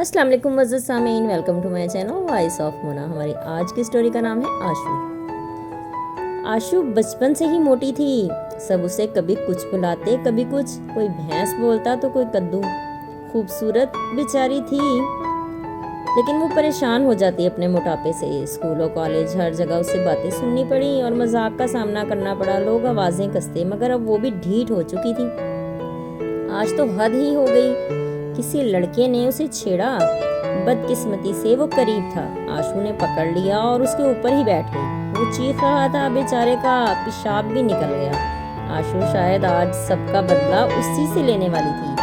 अस्सलाम वालेकुम अज़ीज़ सामीन, welcome to my channel voice of Mona. हमारी आज की स्टोरी का नाम है आशू। आशू बचपन से ही मोटी थी। सब उसे कभी कुछ बुलाते कभी कुछ, कोई भैंस बोलता तो कोई कद्दू। खूबसूरत बेचारी थी, लेकिन वो परेशान हो जाती अपने मोटापे से। स्कूल और कॉलेज हर जगह उसे बातें सुननी पड़ी और मजाक का सामना करना पड़ा। लोग आवाज़ें कसते, मगर अब वो भी ढीठ हो चुकी थी। आज तो हद ही हो गई। किसी लड़के ने उसे छेड़ा। बदकिस्मती से वो करीब था। आशू ने पकड़ लिया और उसके ऊपर ही बैठ गई। वो चीख रहा था, बेचारे का पेशाब भी निकल गया। आशू शायद आज सबका बदला उसी से लेने वाली थी।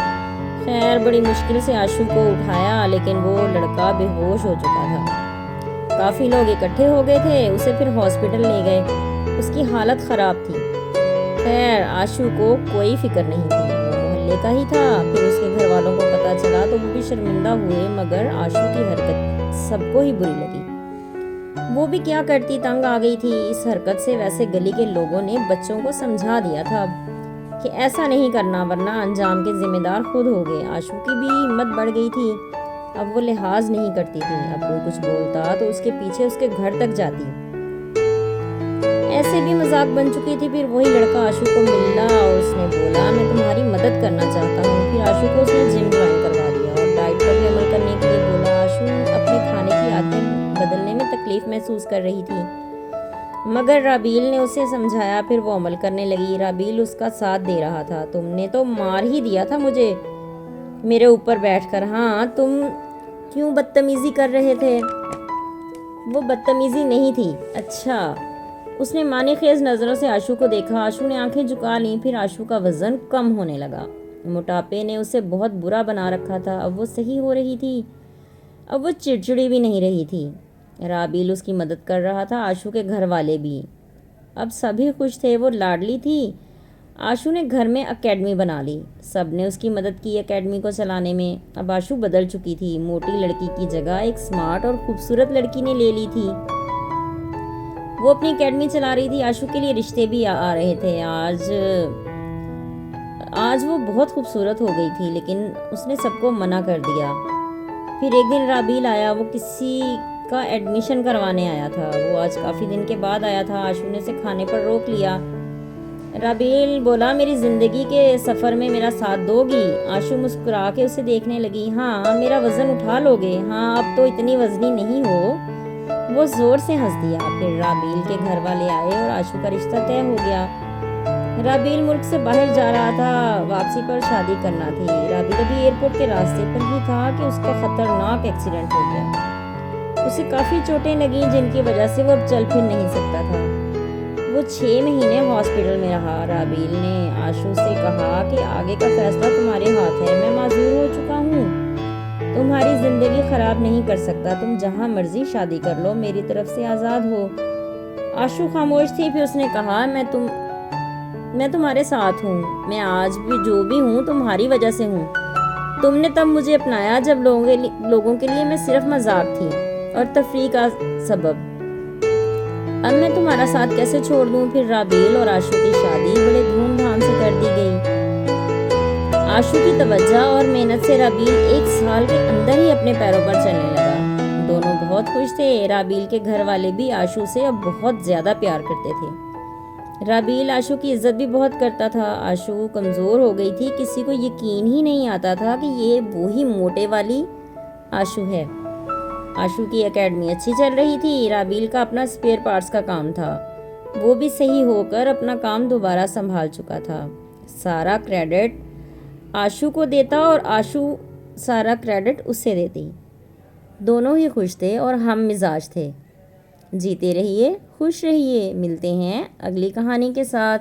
खैर, बड़ी मुश्किल से आशू को उठाया, लेकिन वो लड़का बेहोश हो चुका था। काफी लोग इकट्ठे हो गए थे। उसे फिर हॉस्पिटल ले गए। उसकी हालत खराब थी। खैर, आशू को कोई फिक्र नहीं थी। का ही था। फिर उसके घर वालों को पता चला तो वो भी शर्मिंदा हुए, मगर आशू की हरकत सबको ही बुरी लगी। वो भी क्या करती, तंग आ गई थी इस हरकत से। वैसे गली के लोगों ने बच्चों को समझा दिया था कि ऐसा नहीं करना, वरना अंजाम के जिम्मेदार खुद हो गए। आशू की भी हिम्मत बढ़ गई थी। अब वो लिहाज नहीं करती थी। अब कोई कुछ बोलता तो उसके पीछे उसके घर तक जाती। ऐसे भी मजाक बन चुकी थी। फिर वही लड़का आशू को मिला और उसने बोला, मैं तुम्हारी मदद करना चाहता हूँ। फिर आशू को उसने जिम ज्वाइन करवा दिया और डाइट पर भी अमल करने के लिए बोला। आशू अपने खाने की आदतें बदलने में तकलीफ महसूस कर रही थी, मगर राबील ने उसे समझाया। फिर वो अमल करने लगी। राबील उसका साथ दे रहा था। तुमने तो मार ही दिया था मुझे मेरे ऊपर बैठकर। हाँ, तुम क्यों बदतमीजी कर रहे थे? वो बदतमीजी नहीं थी। अच्छा। उसने मानेखेज नज़रों से आशू को देखा। आशू ने आंखें झुका लीं। फिर आशू का वजन कम होने लगा। मोटापे ने उसे बहुत बुरा बना रखा था। अब वो सही हो रही थी। अब वो चिड़चिड़ी भी नहीं रही थी। राबील उसकी मदद कर रहा था, आशू के घर वाले भी। अब सभी खुश थे। वो लाडली थी। आशू ने घर में एकेडमी बना ली। सब ने उसकी मदद की एकेडमी को चलाने में। अब आशू बदल चुकी थी। मोटी लड़की की जगह एक स्मार्ट और खूबसूरत लड़की ने ले ली थी। वो अपनी एकेडमी चला रही थी। आशू के लिए रिश्ते भी आ रहे थे। आज वो बहुत खूबसूरत हो गई थी, लेकिन उसने सबको मना कर दिया। फिर एक दिन राबील आया। वो किसी का एडमिशन करवाने आया था। वो आज काफ़ी दिन के बाद आया था। आशू ने उसे खाने पर रोक लिया। राबील बोला, मेरी ज़िंदगी के सफ़र में मेरा साथ दोगी? आशू मुस्कुरा के उसे देखने लगी। हाँ, मेरा वज़न उठा लोगे? हाँ, अब तो इतनी वज़नी नहीं हो। वो जोर से हंस दिया। फिर राबील के घर वाले आए और आशू का रिश्ता तय हो गया। राबील मुल्क से बाहर जा रहा था। वापसी पर शादी करना थी। राबील अभी एयरपोर्ट के रास्ते पर ही था कि उसका खतरनाक एक्सीडेंट हो गया। उसे काफ़ी चोटें लगीं, जिनकी वजह से वो अब चल फिर नहीं सकता था। वो 6 महीने हॉस्पिटल में रहा। राबील ने आशू से कहा कि आगे का फैसला तुम्हारे हाथ है। मैं माजूर हो चुका हूँ, तुम्हारी जिंदगी खराब नहीं कर सकता। तुम जहां मर्जी शादी कर लो, मेरी तरफ से आजाद हो। आशू खामोश थी। फिर उसने कहा, मैं तुम्हारे साथ हूँ। मैं आज भी जो भी हूँ तुम्हारी वजह से हूँ। तुमने तब मुझे अपनाया जब लोगों के लिए मैं सिर्फ मजाक थी और तफरीह का सबब। अब मैं तुम्हारा साथ कैसे छोड़ दूँ? फिर राबील और आशू की शादी बड़े धूमधाम से कर दी गई। आशू की तवज्जो और मेहनत से राबील 1 साल के अंदर ही अपने पैरों पर चलने लगा। दोनों बहुत खुश थे। राबील के घर वाले भी आशू से अब बहुत ज्यादा प्यार करते थे। राबील आशू की इज्जत भी बहुत करता था। आशू कमजोर हो गई थी। किसी को यकीन ही नहीं आता था कि ये वही मोटे वाली आशू है। आशू की एकेडमी अच्छी चल रही थी। राबील का अपना स्पेयर पार्ट्स का काम था। वो भी सही होकर अपना काम दोबारा संभाल चुका था। सारा क्रेडिट आशू को देता और आशू सारा क्रेडिट उसे देती। दोनों ही खुश थे और हम मिजाज थे। जीते रहिए, खुश रहिए। मिलते हैं अगली कहानी के साथ।